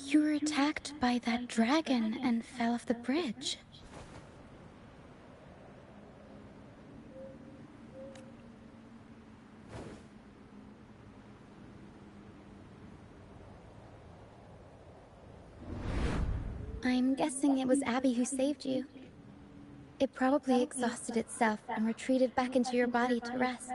You were attacked by that dragon and fell off the bridge. I'm guessing it was Abby who saved you. It probably exhausted itself and retreated back into your body to rest.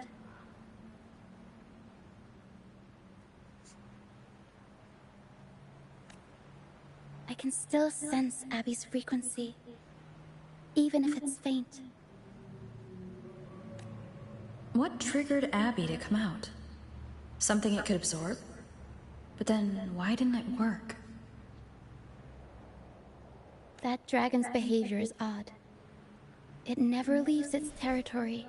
I can still sense Abby's frequency, even if it's faint. What triggered Abby to come out? Something it could absorb? But then, why didn't it work? That dragon's behavior is odd. It never leaves its territory.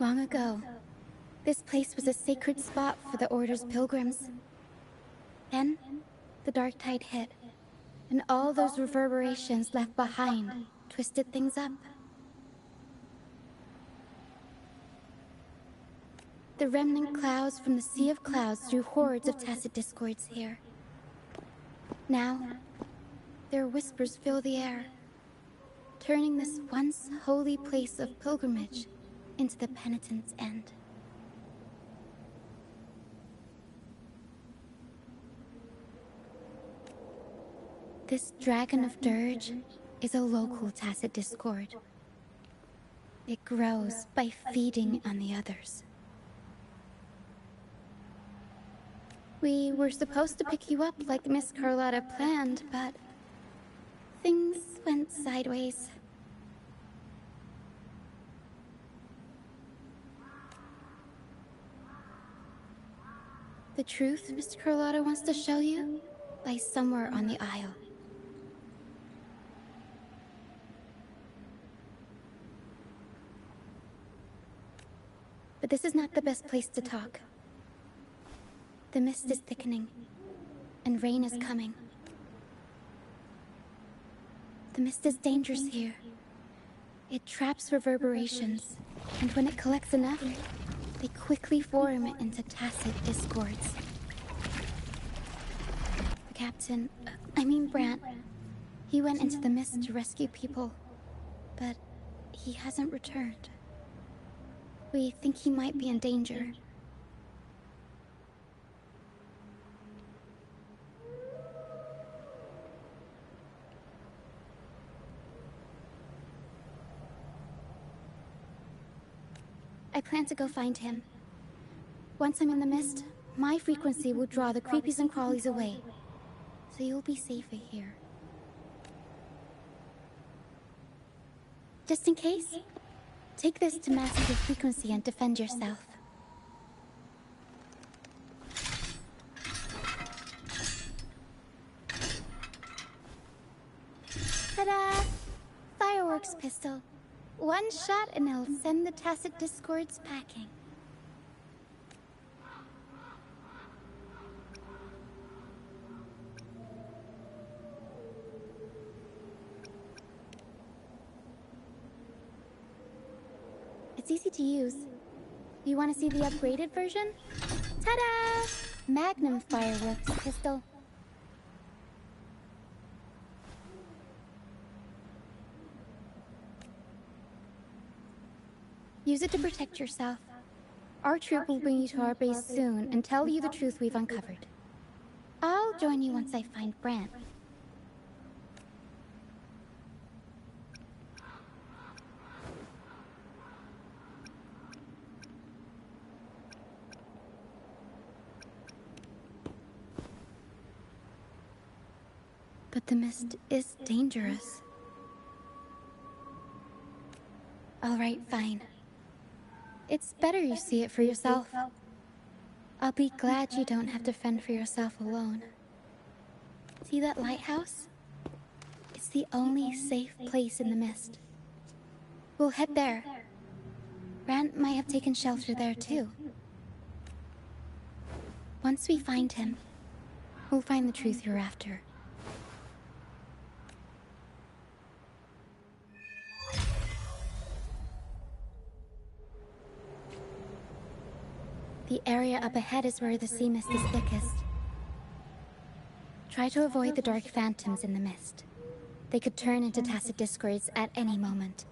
Long ago, this place was a sacred spot for the Order's pilgrims. Then, the dark tide hit, and all those reverberations left behind twisted things up. The remnant clouds from the Sea of Clouds drew hordes of tacit discords here. Now, their whispers fill the air, turning this once holy place of pilgrimage into the penitent's end. This Dragon of Dirge is a local tacit discord. It grows by feeding on the others. We were supposed to pick you up like Miss Carlotta planned, but things went sideways. The truth Mr. Carlotta wants to show you lies somewhere on the aisle. But this is not the best place to talk. The mist is thickening, and rain is coming. The mist is dangerous here. It traps reverberations, and when it collects enough, they quickly form into tacit discords. The captain, Brant, he went into the mist to rescue people, but he hasn't returned. We think he might be in danger. I plan to go find him. Once I'm in the mist, my frequency will draw the creepies and crawlies away, so you'll be safer here. Just in case, take this to mask your frequency and defend yourself. Ta-da! Fireworks pistol. One shot and it'll send the tacit discords packing. It's easy to use. You want to see the upgraded version? Ta-da! Magnum fireworks pistol. Use it to protect yourself. Our troop will bring you to our base soon and tell you the truth we've uncovered. I'll join you once I find Brant. But the mist is dangerous. All right, fine. It's better you see it for yourself. I'll be glad you don't have to fend for yourself alone. See that lighthouse? It's the only safe place in the mist. We'll head there. Brant might have taken shelter there too. Once we find him, we'll find the truth you're after. The area up ahead is where the sea mist is thickest. Try to avoid the dark phantoms in the mist. They could turn into tacit discords at any moment.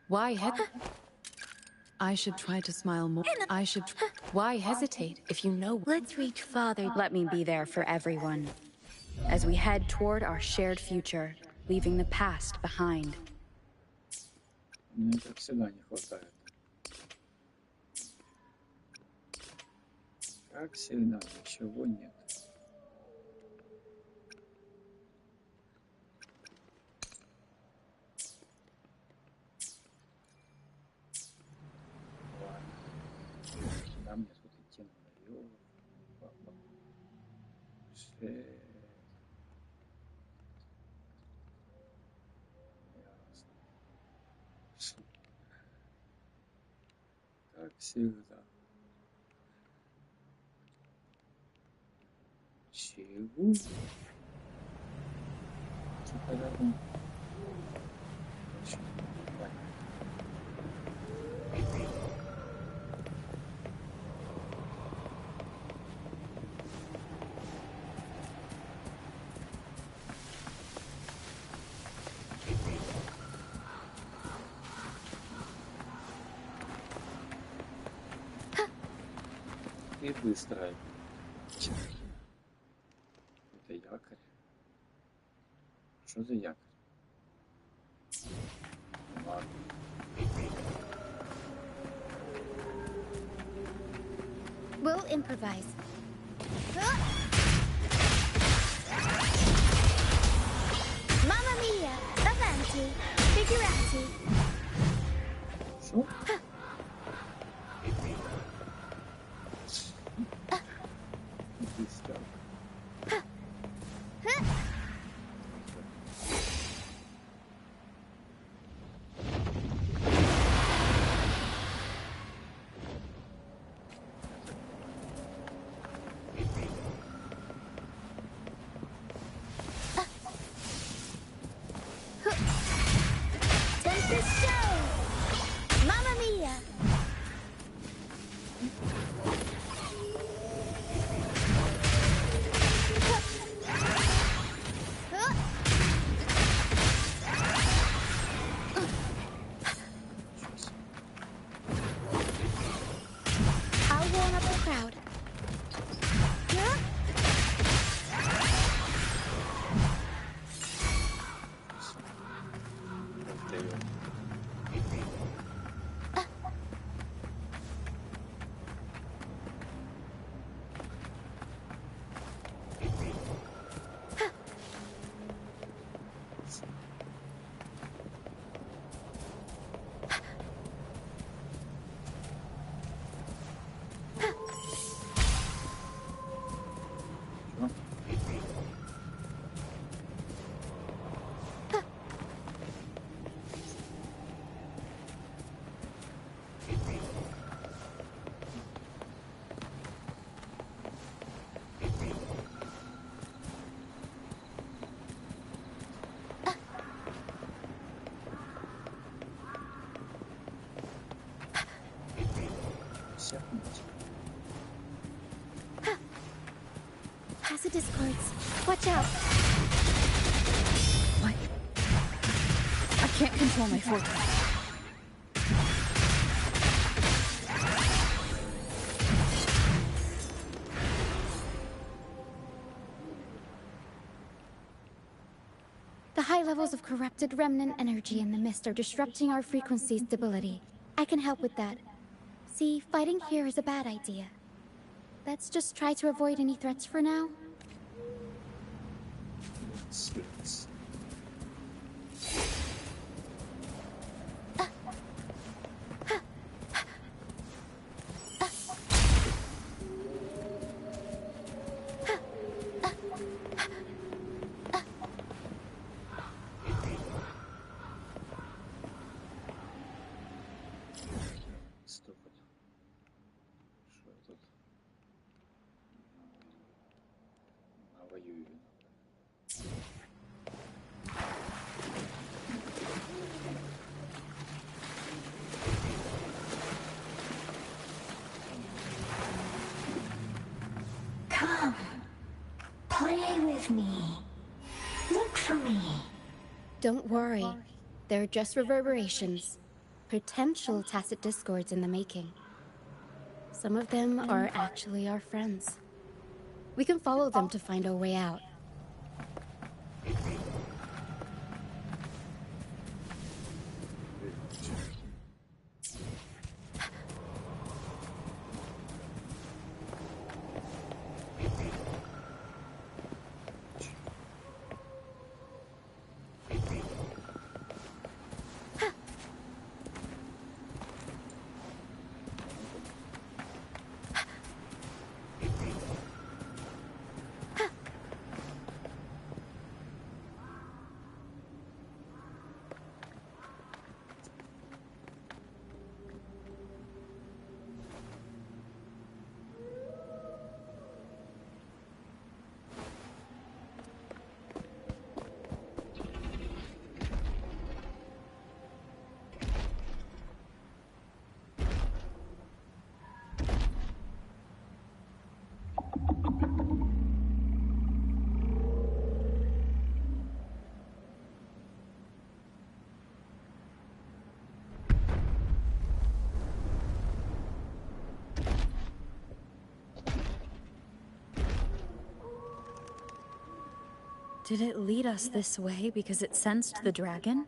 Why I should try to smile more. Why hesitate if you know? Let's reach farther. Let me be there for everyone. As we head toward our shared future, leaving the past behind. Мне, как всегда, не хватает. Как всегда, ничего нет. Куда мне тут идти наверх? Ясно. Как всегда. Чего? Типа рядом. Очень понятно. И быстро. Это якорь. Что за якорь? Ладно. We'll improvise. Что? Дистал. Tempest show! Mamma mia! I'll warm up the crowd. Pass the discords. Watch out! What? I can't control my fortune. The high levels of corrupted remnant energy in the mist are disrupting our frequency stability. I can help with that. See, fighting here is a bad idea. Let's just try to avoid any threats for now. Six. Стопать. Что тут? Навоюю. Come, play with me. Look for me. Don't worry. They're just reverberations. Potential tacit discords in the making. Some of them are actually our friends. We can follow them to find our way out. Did it lead us this way because it sensed the dragon?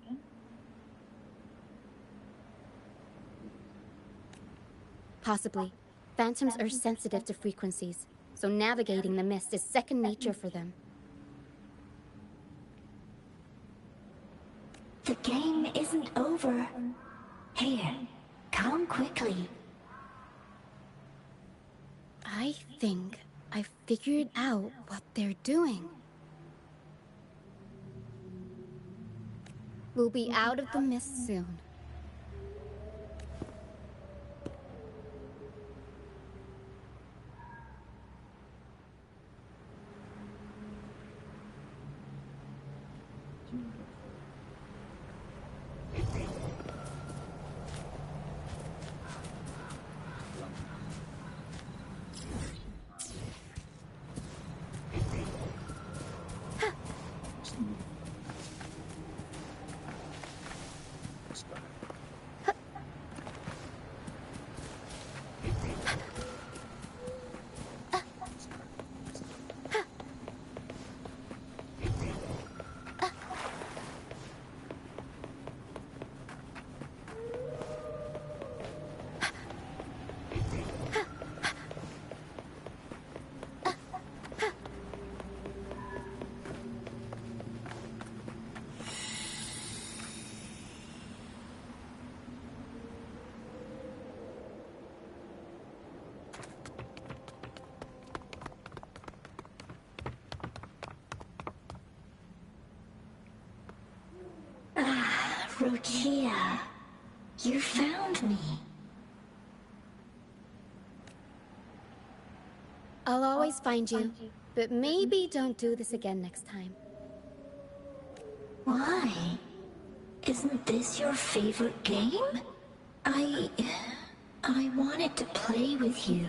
Possibly. Phantoms are sensitive to frequencies, so navigating the mist is second nature for them. The game isn't over. Here, Come quickly. I think I figured out what they're doing. We'll be out of the mist soon. Rochia, you found me. I'll always find you, but maybe don't do this again next time. Why? Isn't this your favorite game? I wanted to play with you.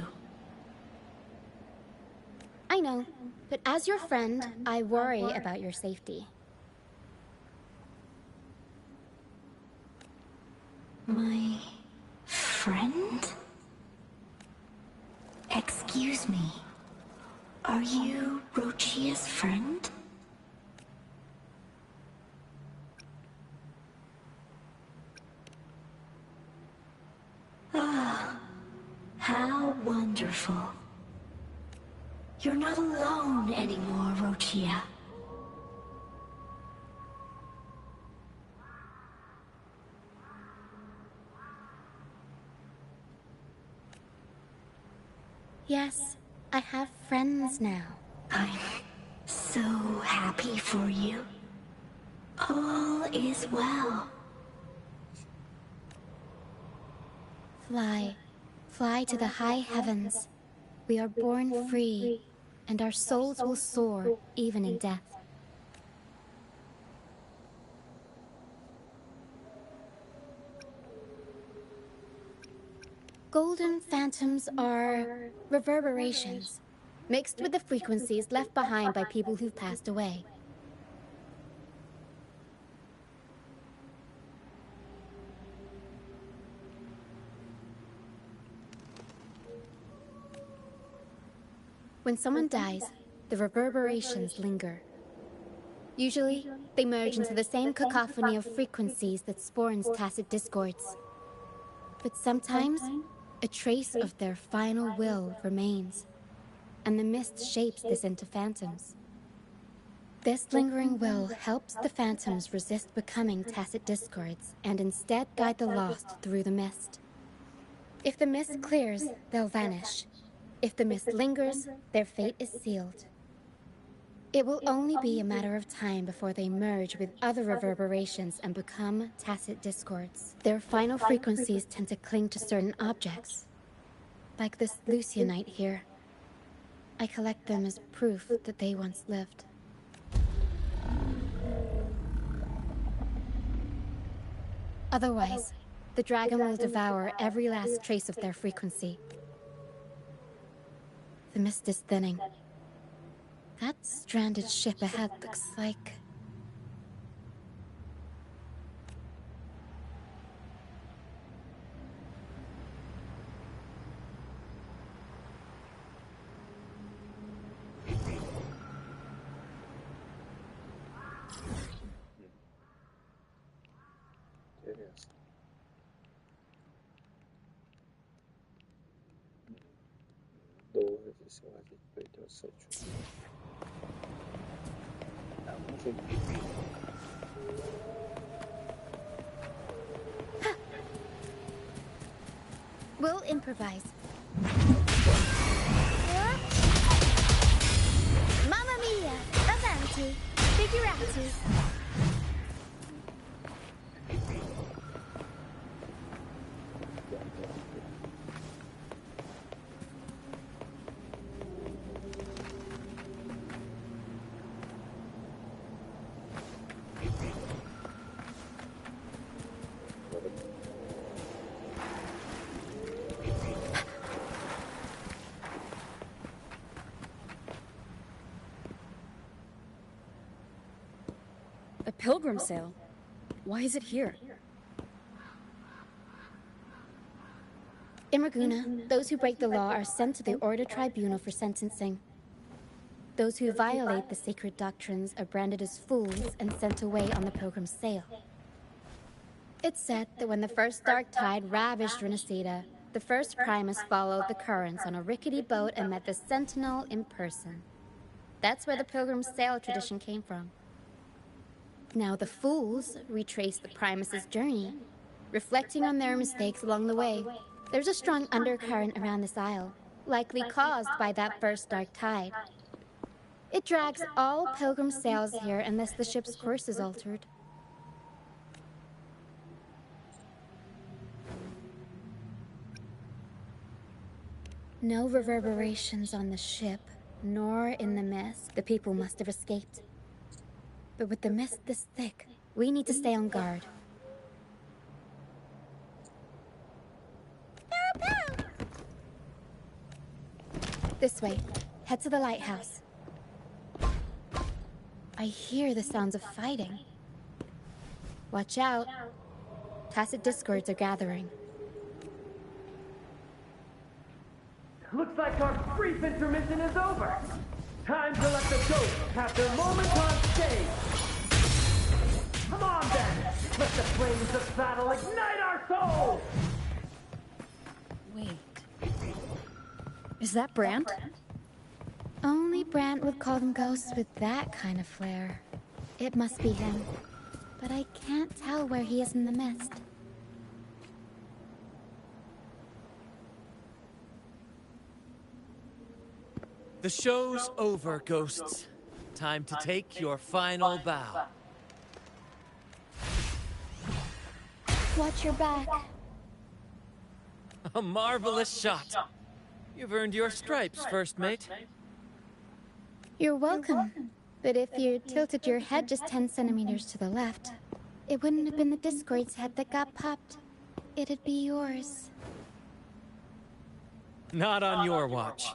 I know, but as your friend, I worry about your safety. My friend? Excuse me. Are you Rochia's friend? Ah, how wonderful. You're not alone anymore, Rochia. Yes, I have friends now. I'm so happy for you. All is well. Fly. Fly to the high heavens. We are born free, and our souls will soar even in death. Golden phantoms are reverberations, mixed with the frequencies left behind by people who've passed away. When someone dies, the reverberations linger. Usually, they merge into the same cacophony of frequencies that spawns tacit discords. But sometimes, a trace of their final will remains, and the mist shapes this into phantoms. This lingering will helps the phantoms resist becoming tacit discords and instead guide the lost through the mist. If the mist clears, they'll vanish. If the mist lingers, their fate is sealed. It will only be a matter of time before they merge with other reverberations and become tacit discords. Their final frequencies tend to cling to certain objects, like this Lucianite here. I collect them as proof that they once lived. Otherwise, the dragon will devour every last trace of their frequency. The mist is thinning. That stranded ship ahead looks like... Интересно. Долго здесь лазить придется чуть. А может быть. improvise. Mamma mia! Avanti! Figurati! A pilgrim sale? Why is it here? In Raguna, those who break the law are sent to the Order Tribunal for sentencing. Those who violate the sacred doctrines are branded as fools and sent away on the pilgrim sale. It's said that when the first dark tide ravaged Renacida, the first Primus followed the currents on a rickety boat and met the Sentinel in person. That's where the pilgrim sale tradition came from. Now the fools retrace the Primus's journey, reflecting on their mistakes along the way. There's a strong undercurrent around this isle, likely caused by that first dark tide. It drags all pilgrim sails here unless the ship's course is altered. No reverberations on the ship, nor in the mist. The people must have escaped. But with the mist this thick, we need to stay on guard. This way. Head to the lighthouse. I hear the sounds of fighting. Watch out. Tacit discords are gathering. Looks like our brief intermission is over. Time to let the ghosts have their moment on stage. Come on then. Let the flames of battle ignite our souls. Wait. Is that Brant? Only Brant would call them ghosts with that kind of flair. It must be him. But I can't tell where he is in the mist. The show's over, ghosts. Time to take your final bow. Watch your back. A marvelous shot. You've earned your stripes, first mate. You're welcome. But if you tilted your head just 10 centimeters to the left, it wouldn't have been the Discord's head that got popped. It'd be yours. Not on your watch.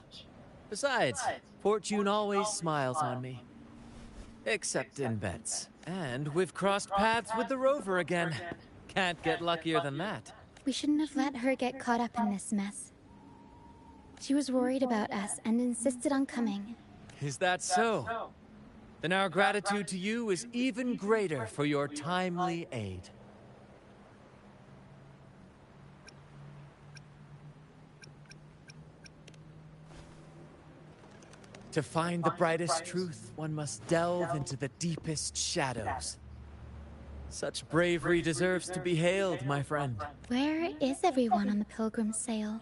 Besides, fortune always smiles on me. Except in bets. And we've crossed paths with the rover again. Can't get luckier than that. We shouldn't have let her get caught up in this mess. She was worried about us and insisted on coming. Is that so? Then our gratitude to you is even greater for your timely aid. To find the brightest truth, one must delve into the deepest shadows. Such bravery deserves to be hailed, my friend. Where is everyone on the pilgrim sail?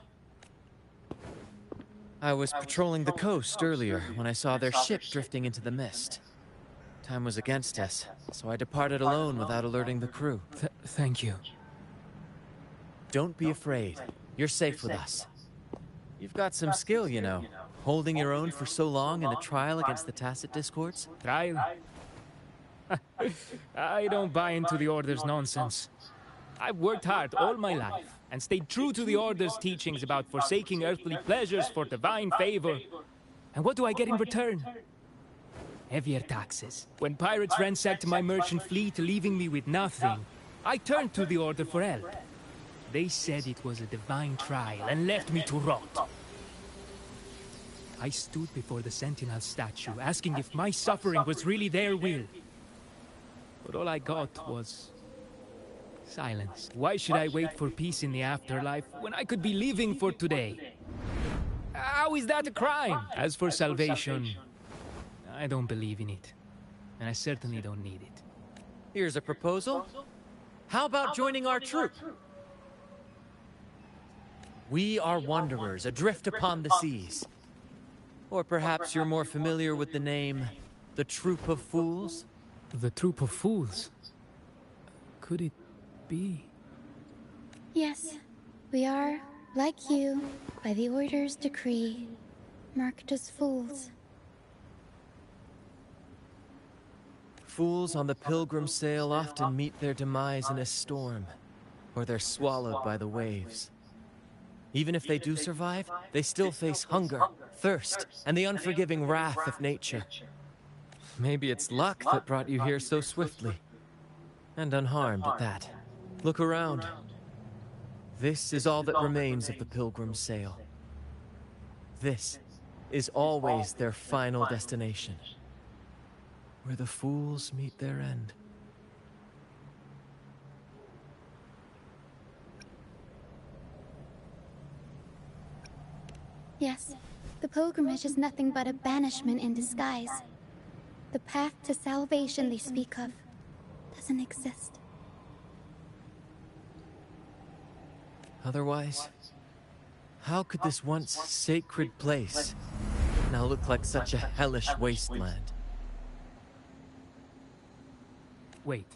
I was patrolling the coast earlier when I saw their ship drifting into the mist. Time was against us, so I departed alone without alerting the crew. Thank you. Don't be afraid. You're safe with us. You've got some skill, you know. Holding your own for so long in a trial against the Tacit Discords? Trial? I don't buy into the Order's nonsense. I've worked hard all my life and stayed true to the Order's teachings about forsaking earthly pleasures for divine favor. And what do I get in return? Heavier taxes. When pirates ransacked my merchant fleet, leaving me with nothing, I turned to the Order for help. They said it was a divine trial and left me to rot. I stood before the Sentinel statue, asking if my suffering was really their will. But all I got was silence. Why should I wait for peace in the afterlife when I could be living for today? How is that a crime? As for salvation, I don't believe in it. And I certainly don't need it. Here's a proposal. How about joining our troop? We are wanderers, adrift upon the seas. Or perhaps you're more familiar with the name, the Troop of Fools? The Troop of Fools? Could it be? Yes, we are, like you, by the Order's decree, marked as fools. Fools on the pilgrim sail often meet their demise in a storm, or they're swallowed by the waves. Even if they do survive, they still face hunger, thirst, and the unforgiving wrath of nature. Maybe it's luck that brought you here so swiftly, and unharmed at that. Look around. This is all that remains of the pilgrim's sail. This is always their final destination, where the fools meet their end. Yes, the pilgrimage is nothing but a banishment in disguise. The path to salvation they speak of doesn't exist. Otherwise, how could this once sacred place now look like such a hellish wasteland? Wait.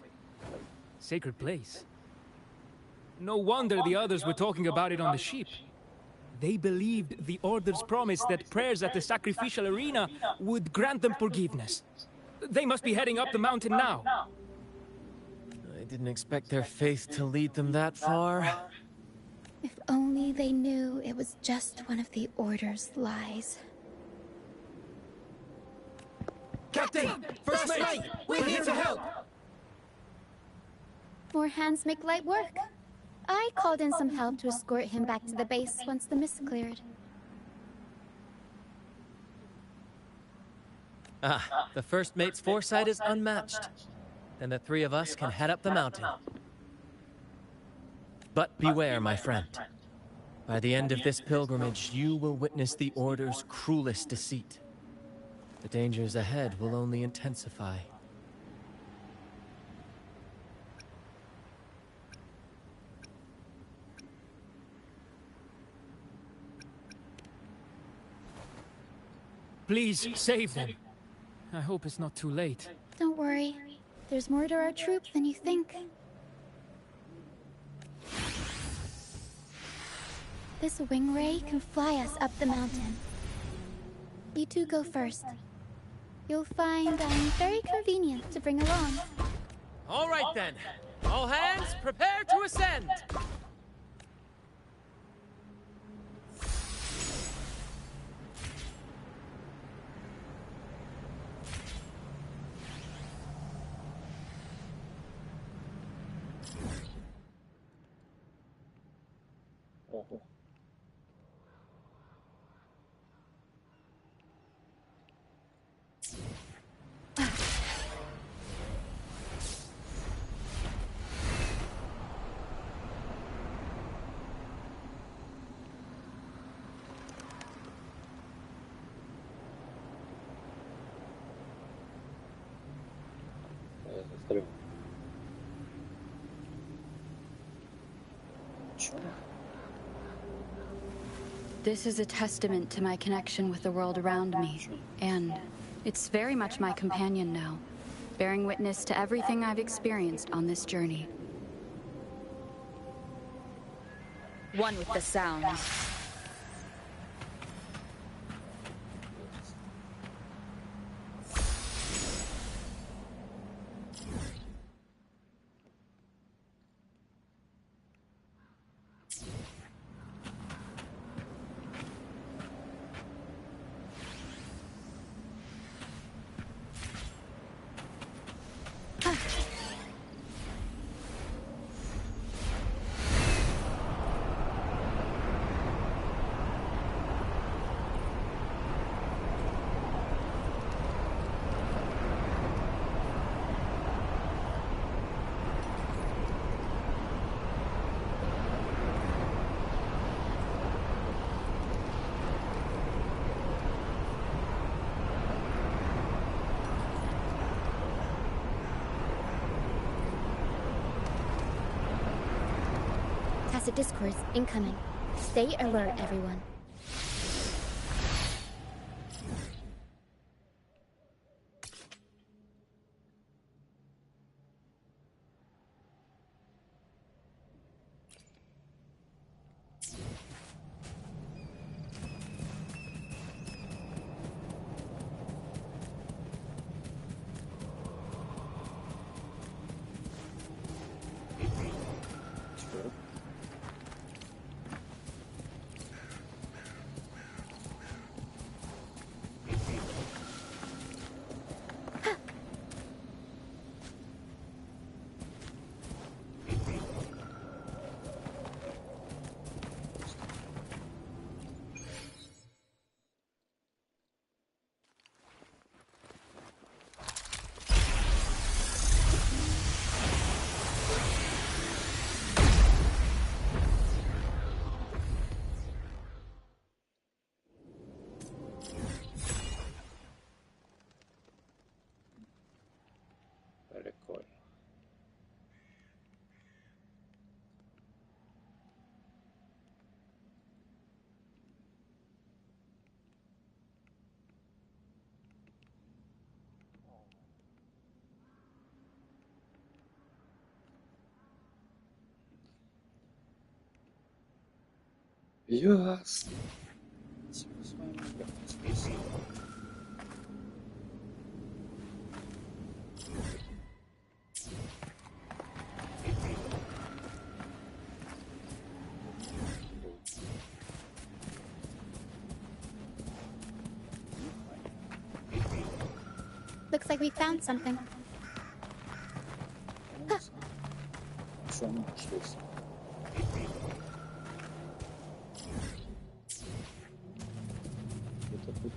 Sacred place? No wonder the others were talking about it on the ship. They believed the Order's promise that prayers at the sacrificial arena would grant them forgiveness. They must be heading up the mountain now. I didn't expect their faith to lead them that far. If only they knew it was just one of the Order's lies. Captain! First mate! We're here to help! More hands make light work. I called in some help to escort him back to the base once the mist cleared. Ah, the first mate's foresight is unmatched. Then the three of us can head up the mountain. But beware, my friend. By the end of this pilgrimage, you will witness the Order's cruelest deceit. The dangers ahead will only intensify. Please, save them. I hope it's not too late. Don't worry. There's more to our troop than you think. This wing ray can fly us up the mountain. You two go first. You'll find I'm very convenient to bring along. All right then. All hands, prepare to ascend! This is a testament to my connection with the world around me, and it's very much my companion now, bearing witness to everything I've experienced on this journey. One with the sounds. Tacit discourse incoming. Stay alert, everyone. Прикольно. Ясно. Спасибо с вами. Спасибо. Looks like we found something. Что мы нашлись? Это тут.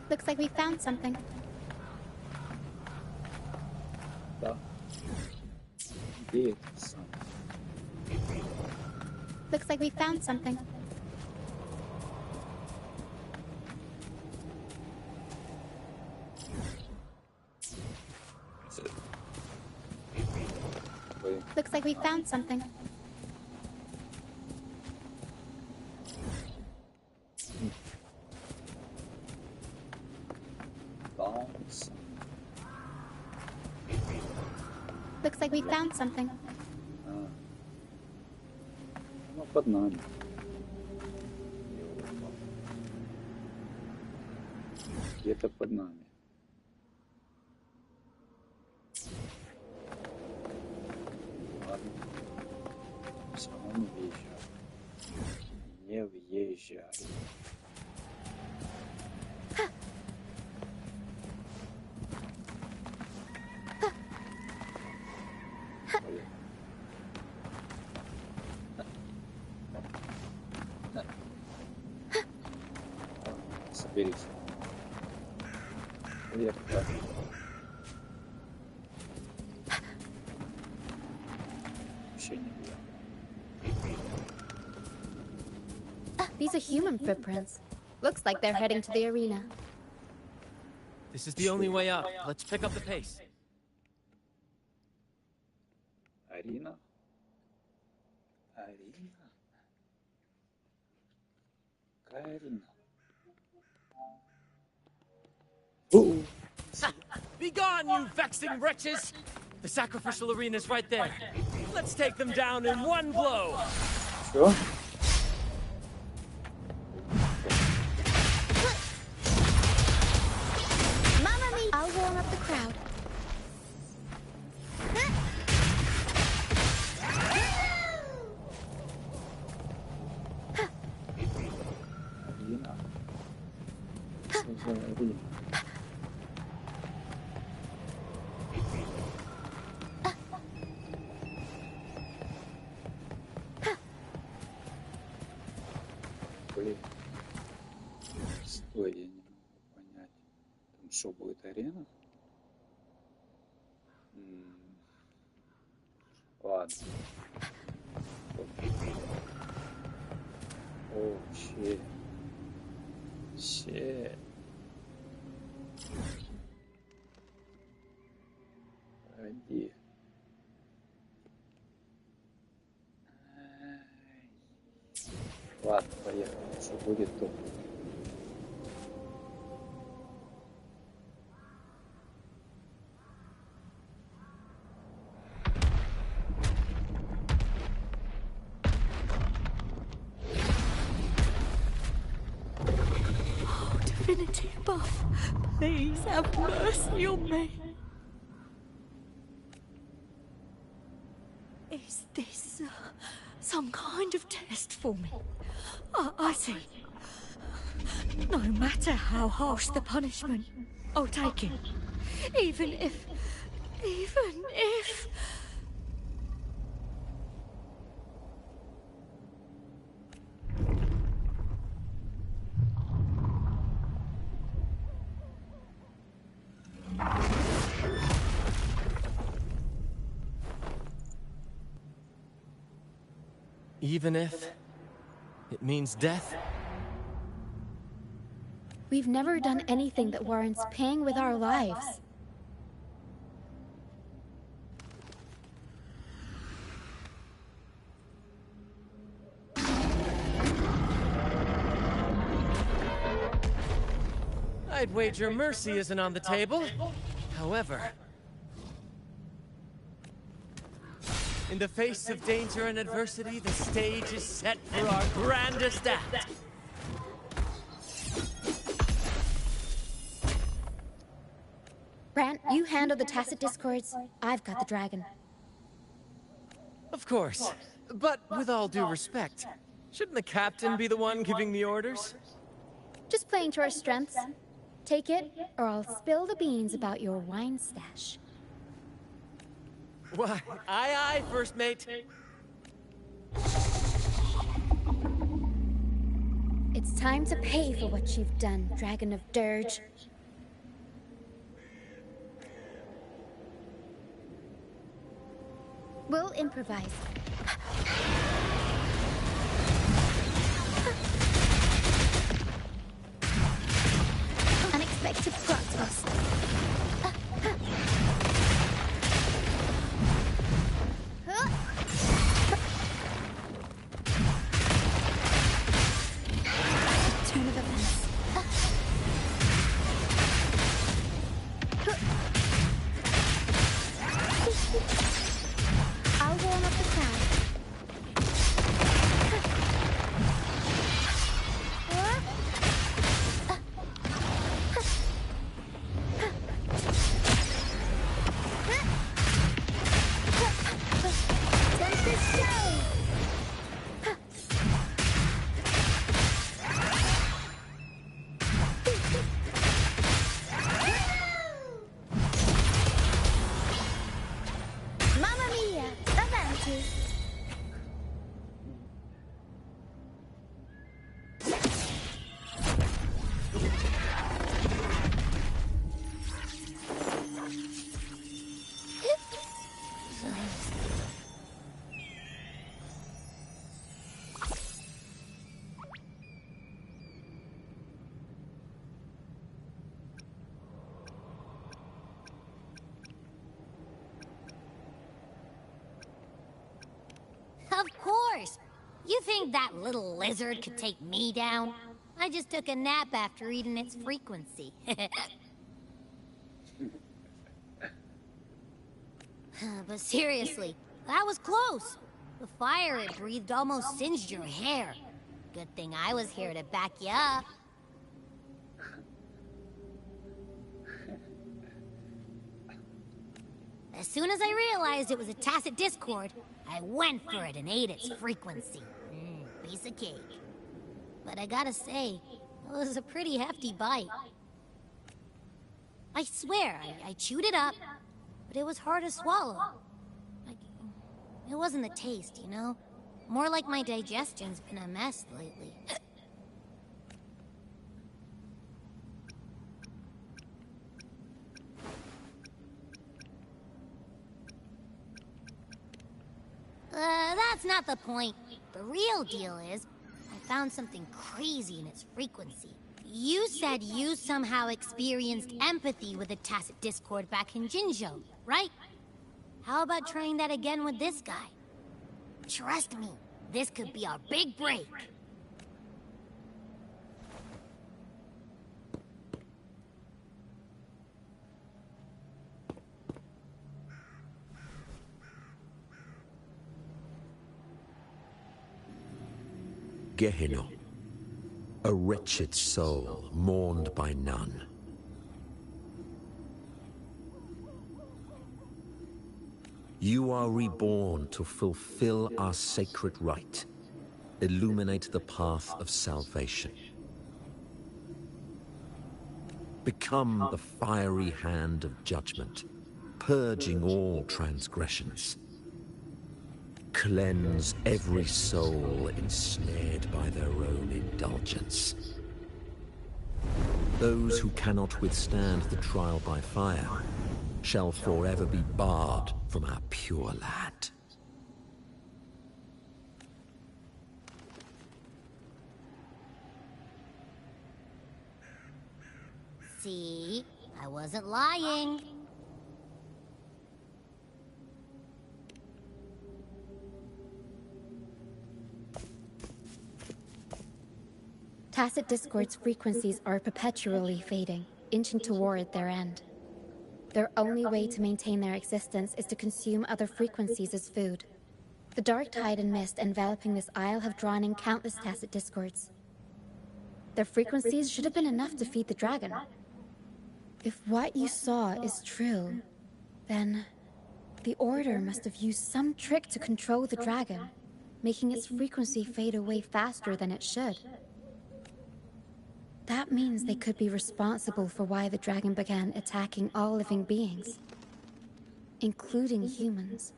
Looks like we found something. Да. Где это сам? Looks like we found something. Вы Looks like we found something. Bounce. Looks like we found something. Ну, под нами. Где-то под нами. Ладно. Все равно не въезжай. Не въезжай. Соберись. Вверх, да. Вообще не видно. These are human footprints. Looks like they're heading to the arena. This is the only way up. Let's pick up the pace. Арина? Арина? Какая Арина? Be gone, you vexing wretches! The sacrificial arena's right there. Let's take them down in one blow! Что? Mamma mia! I'll warm up the crowd. Арина? Что за Арина? Блин. Стой, я не могу понять. Там что, будет арена? Ладно. О, щит. Shit. Погоди. Ладно, поехали. Что будет, то. Divinity above, please have mercy on me. Is this some kind of test for me? I see. No matter how harsh the punishment, I'll take it. Even if... Even if it means death? We've never done anything that warrants paying with our lives. I'd wager mercy isn't on the table. However, in the face of danger and adversity, the stage is set for our grandest act. Brant, you handle the tacit discords. I've got the dragon. Of course. But with all due respect, shouldn't the captain be the one giving the orders? Just playing to our strengths. Take it, or I'll spill the beans about your wine stash. Why, aye, first mate. It's time to pay for what you've done, Dragon of Dirge. We'll improvise. Unexpected plot twist. Turn of events. I'll warm up the crowd. Take the show! Mamma mia! Avanti! Of course! You think that little lizard could take me down? I just took a nap after eating its frequency. But seriously, that was close. The fire it breathed almost singed your hair. Good thing I was here to back you up. As soon as I realized it was a tacit discord, I went for it and ate its frequency. Piece of cake. But I gotta say, it was a pretty hefty bite. I swear, I chewed it up, but it was hard to swallow. It wasn't the taste, you know? More like my digestion's been a mess lately. That's not the point. The real deal is, I found something crazy in its frequency. You said you somehow experienced empathy with the Tacit Discord back in Jinzhou, right? How about trying that again with this guy? Trust me, this could be our big break. Gehenna, a wretched soul mourned by none. You are reborn to fulfill our sacred rite, illuminate the path of salvation. Become the fiery hand of judgment, purging all transgressions. Cleanse every soul ensnared by their own indulgence. Those who cannot withstand the trial by fire shall forever be barred from our pure land. See? I wasn't lying. Tacit Discord's frequencies are perpetually fading, inching toward their end. Their only way to maintain their existence is to consume other frequencies as food. The dark tide and mist enveloping this isle have drawn in countless Tacit Discords. Their frequencies should have been enough to feed the dragon. If what you saw is true, then the Order must have used some trick to control the dragon, making its frequency fade away faster than it should. That means they could be responsible for why the dragon began attacking all living beings, including humans.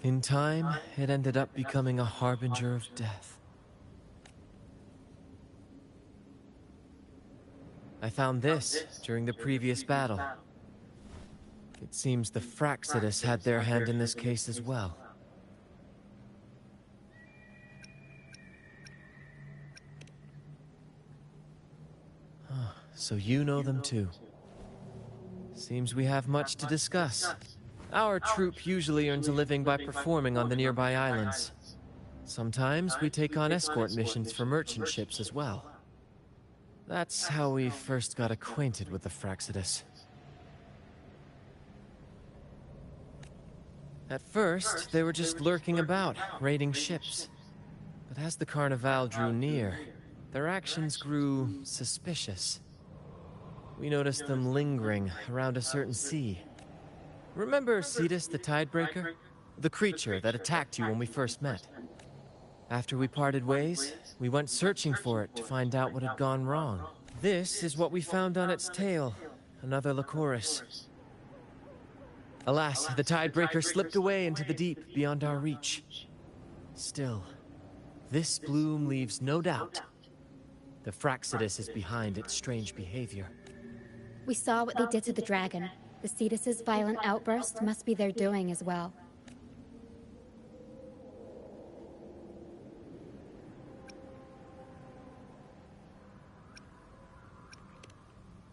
In time, it ended up becoming a harbinger of death. I found this during the previous battle. It seems the Fraxidus had their hand in this case as well. So you know them too. Seems we have much to discuss. Our troop usually earns a living by performing on the nearby islands. Sometimes we take on escort missions for merchant ships as well. That's how we first got acquainted with the Fraxidus. At first, they were just lurking about, raiding ships. But as the Carnival drew near, their actions grew suspicious. We noticed them lingering around a certain sea. Remember Cetus the Tidebreaker? The creature that attacked you when we first met. After we parted ways, we went searching for it to find out what had gone wrong. This is what we found on its tail, another Lycoris. Alas, the Tidebreaker slipped away into the deep beyond our reach. Still, this bloom leaves no doubt. The Fraxidus is behind its strange behavior. We saw what they did to the dragon. The Cetus's violent outburst must be their doing as well.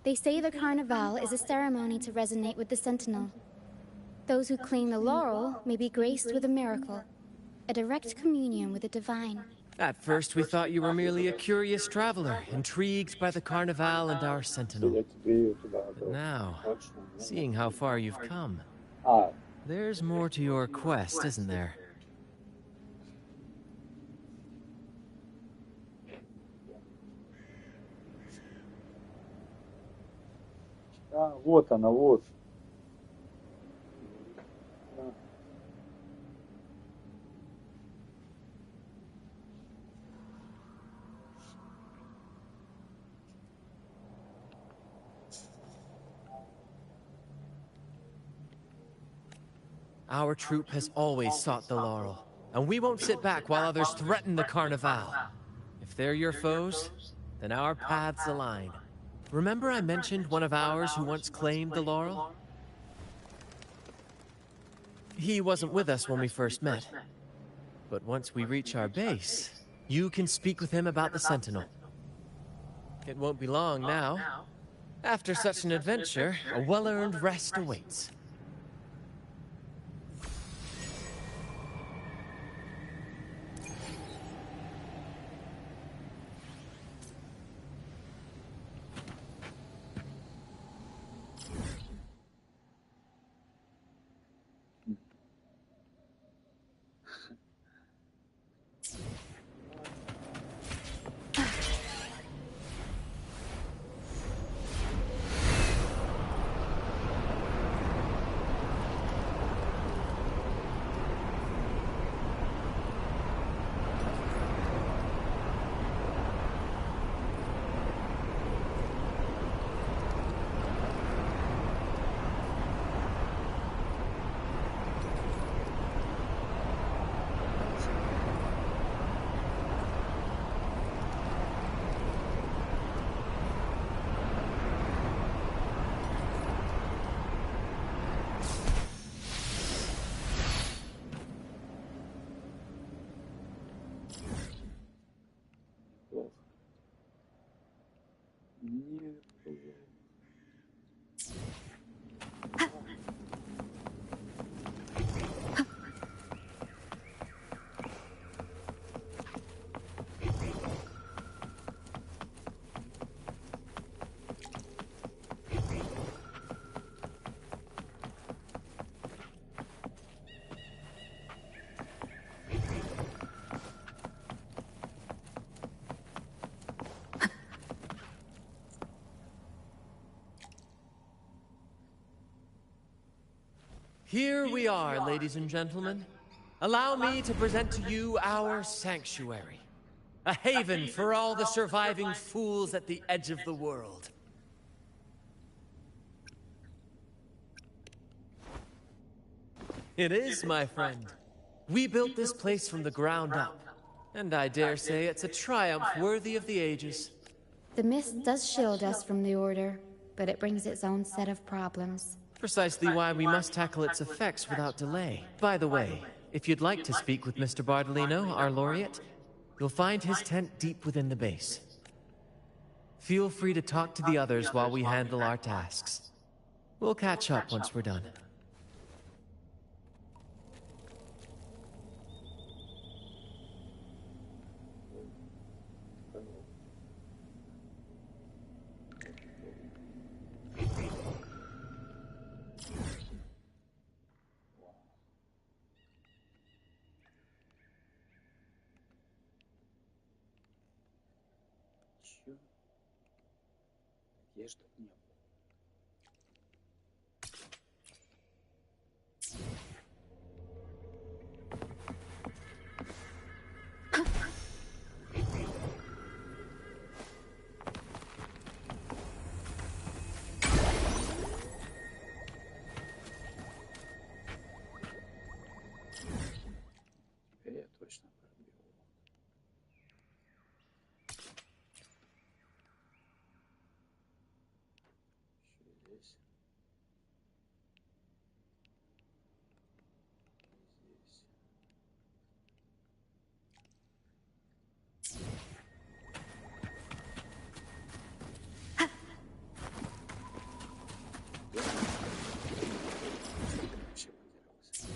They say the Carnival is a ceremony to resonate with the Sentinel. Those who claim the laurel may be graced with a miracle, a direct communion with the divine. At first, we thought you were merely a curious traveler, intrigued by the Carnival and our Sentinel. But now, seeing how far you've come, there's more to your quest, isn't there? Вот она, вот. Our troop has always sought the laurel, and we won't sit back while others threaten the Carnival. If they're your foes, then our paths align. Remember I mentioned one of ours who once claimed the laurel? He wasn't with us when we first met. But once we reach our base, you can speak with him about the Sentinel. It won't be long now. After such an adventure, a well-earned rest awaits. Here we are, ladies and gentlemen. Allow me to present to you our sanctuary. A haven for all the surviving fools at the edge of the world. It is, my friend. We built this place from the ground up. And I dare say it's a triumph worthy of the ages. The mist does shield us from the Order, but it brings its own set of problems. Precisely why we must tackle its effects without delay. By the way, if you'd like to speak with Mr. Bardolino, our laureate, you'll find his tent deep within the base. Feel free to talk to the others while we handle our tasks. We'll catch up once we're done. Где чтоб не было. Теперь я точно пробил. Здесь. Здесь. Вообще потерялся.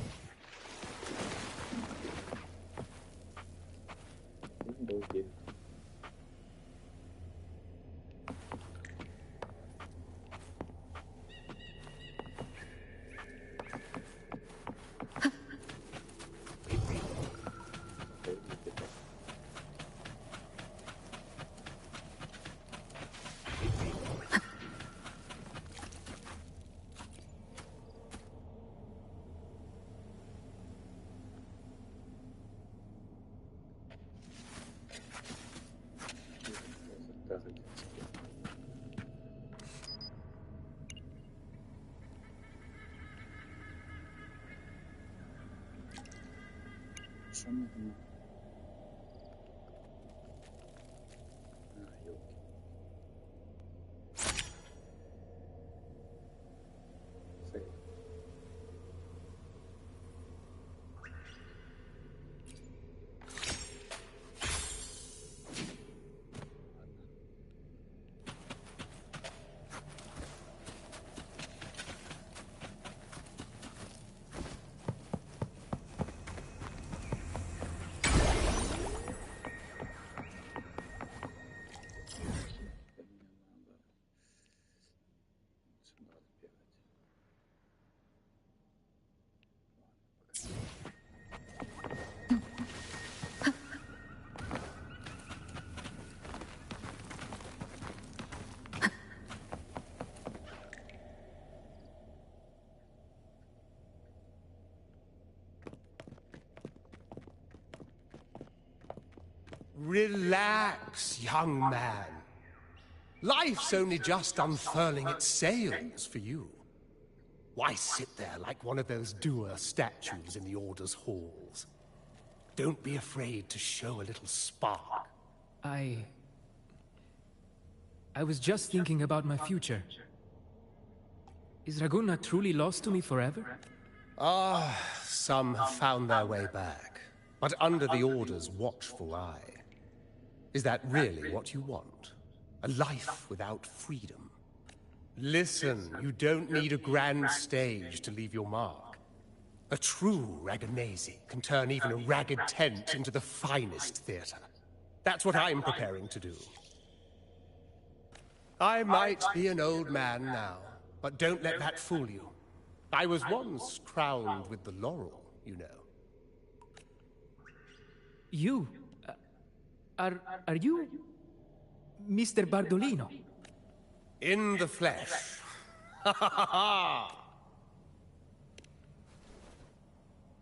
Был уверен. Что мне там? А, ёлки. Сейв. Ладно. Relax, young man. Life's only just unfurling its sails for you. Why sit there like one of those dour statues in the Order's halls? Don't be afraid to show a little spark. I was just thinking about my future. Is Raguna truly lost to me forever? Some have found their way back, but under the Order's watchful eye. Is that really what you want? A life without freedom? Listen, you don't need a grand stage to leave your mark. A true Raganazi can turn even a ragged tent into the finest theater. That's what I'm preparing to do. I might be an old man now, but don't let that fool you. I was once crowned with the laurel, you know. You? Are you Mr. Bardolino? In the flesh. Ha ha ha ha!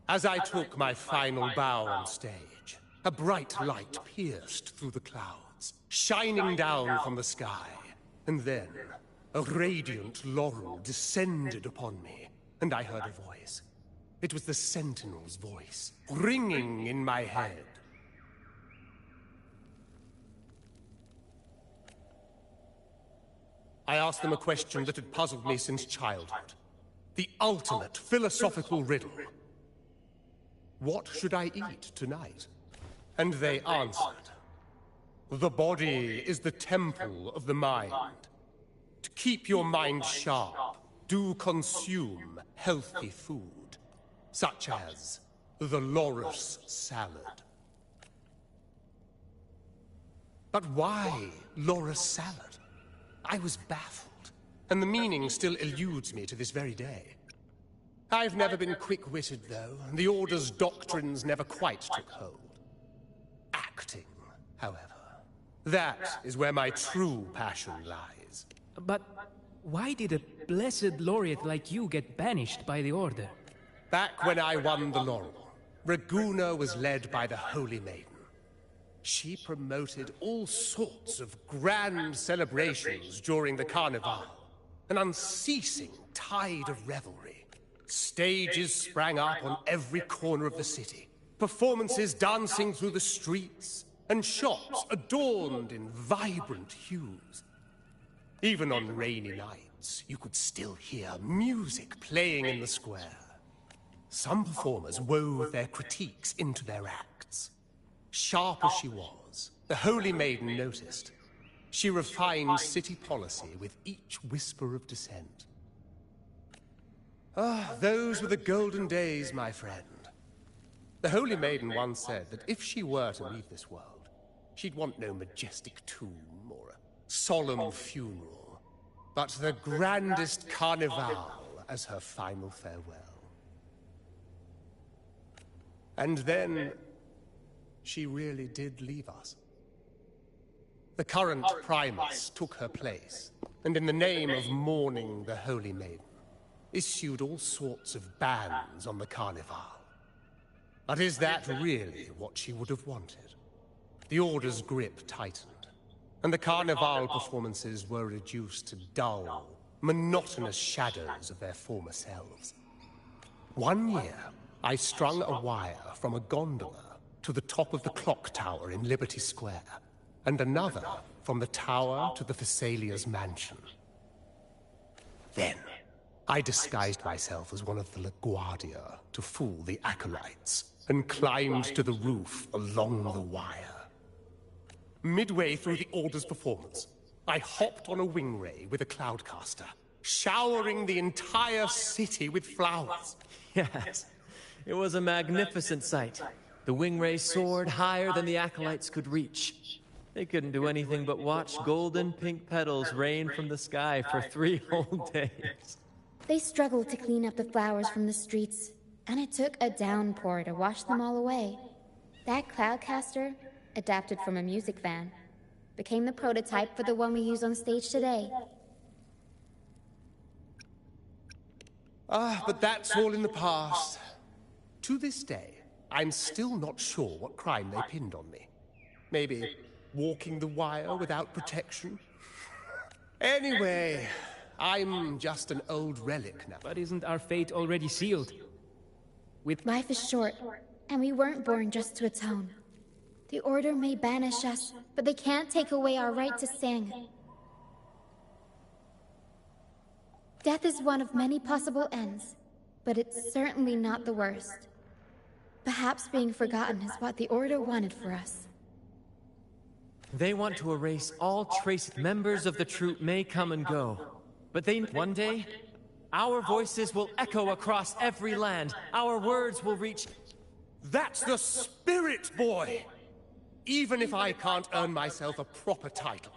As I took my final bow on stage, a bright light pierced through the clouds, shining down from the sky. And then, a radiant laurel descended upon me, and I heard a voice. It was the Sentinel's voice, ringing in my head. I asked them a question that had puzzled me since childhood. The ultimate philosophical riddle. What should I eat tonight? And they answered. The body is the temple of the mind. To keep your mind sharp, do consume healthy food, such as the Loris salad. But why Loris salad? I was baffled, and the meaning still eludes me to this very day. I've never been quick-witted, though, and the Order's doctrines never quite took hold. Acting, however, that is where my true passion lies. But why did a blessed laureate like you get banished by the Order? Back when I won the laurel, Raguna was led by the Holy Maiden. She promoted all sorts of grand celebrations during the Carnival, an unceasing tide of revelry. Stages sprang up on every corner of the city, performances dancing through the streets, and shops adorned in vibrant hues. Even on rainy nights, you could still hear music playing in the square. Some performers wove their critiques into their acts. Sharp as she was, the Holy Maiden noticed. She refined city policy with each whisper of dissent. Those were the golden days, my friend. The Holy Maiden once said that if she were to leave this world, she'd want no majestic tomb or a solemn funeral, but the grandest carnival as her final farewell. And then, she really did leave us. The current Primus took her place, and in the name of mourning the Holy Maiden, issued all sorts of bans on the Carnival. But is that really what she would have wanted? The Order's grip tightened, and the Carnival performances were reduced to dull, monotonous shadows of their former selves. One year, I strung a wire from a gondola to the top of the clock tower in Liberty Square, and another from the tower to the Thessalia's mansion. Then, I disguised myself as one of the LaGuardia to fool the acolytes, and climbed to the roof along the wire. Midway through the Order's performance, I hopped on a wing ray with a cloudcaster, showering the entire city with flowers. Yes, it was a magnificent sight. The wing ray soared higher than the acolytes could reach. They couldn't do anything but watch golden pink petals rain from the sky for 3 whole days. They struggled to clean up the flowers from the streets, and it took a downpour to wash them all away. That cloudcaster, adapted from a music van, became the prototype for the one we use on stage today. But that's all in the past. To this day, I'm still not sure what crime they pinned on me. Maybe walking the wire without protection? Anyway, I'm just an old relic now. But isn't our fate already sealed? Life is short, and we weren't born just to atone. The Order may banish us, but they can't take away our right to sing. Death is one of many possible ends, but it's certainly not the worst. Perhaps being forgotten is what the Order wanted for us. They want to erase all trace. Members of the troop may come and go, but one day, our voices will echo across every land. Our words will reach... That's the spirit, boy! Even if I can't earn myself a proper title,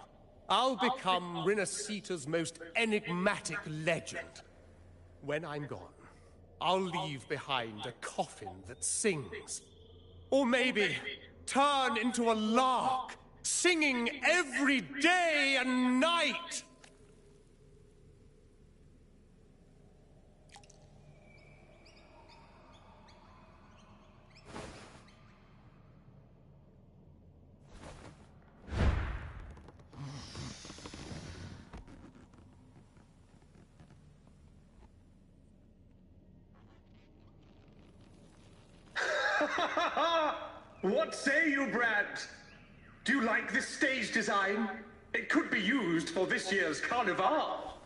I'll become Rinasita's most enigmatic legend. When I'm gone, I'll leave behind a coffin that sings. Or maybe turn into a lark, singing every day and night! What say you, Brad? Do you like this stage design? It could be used for this year's carnival.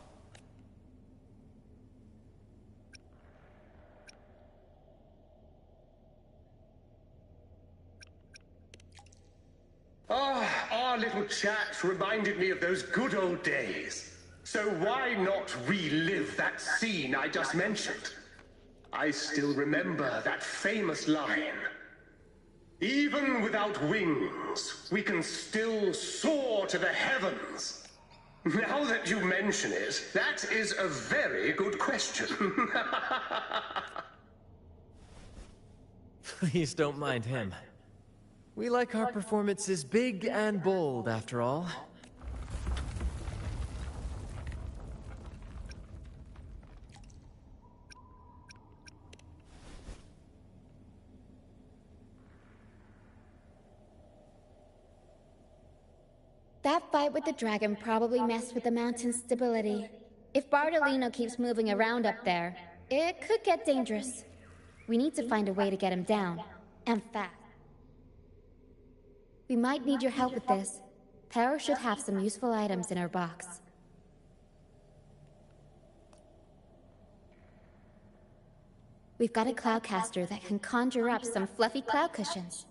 Our little chat reminded me of those good old days. So why not relive that scene I just mentioned? I still remember that famous line. Even without wings, we can still soar to the heavens. Now that you mention it, that is a very good question. Please don't mind him. We like our performances big and bold, after all. That fight with the dragon probably messed with the mountain's stability. If Bartolino keeps moving around up there, it could get dangerous. We need to find a way to get him down, and fast. We might need your help with this. Pero should have some useful items in her box. We've got a cloudcaster that can conjure up some fluffy cloud cushions.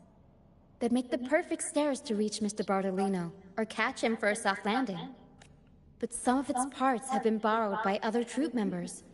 They'd make the perfect stairs to reach Mr. Bartolino, or catch him for a soft landing. But some of its parts have been borrowed by other troop members.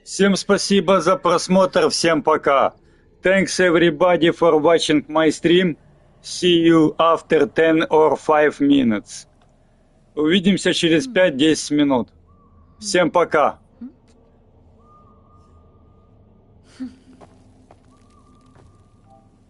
Всем спасибо за просмотр, всем пока. Thanks everybody for watching my stream. See you after 10 or 5 minutes. Увидимся через 5-10 минут. Всем пока.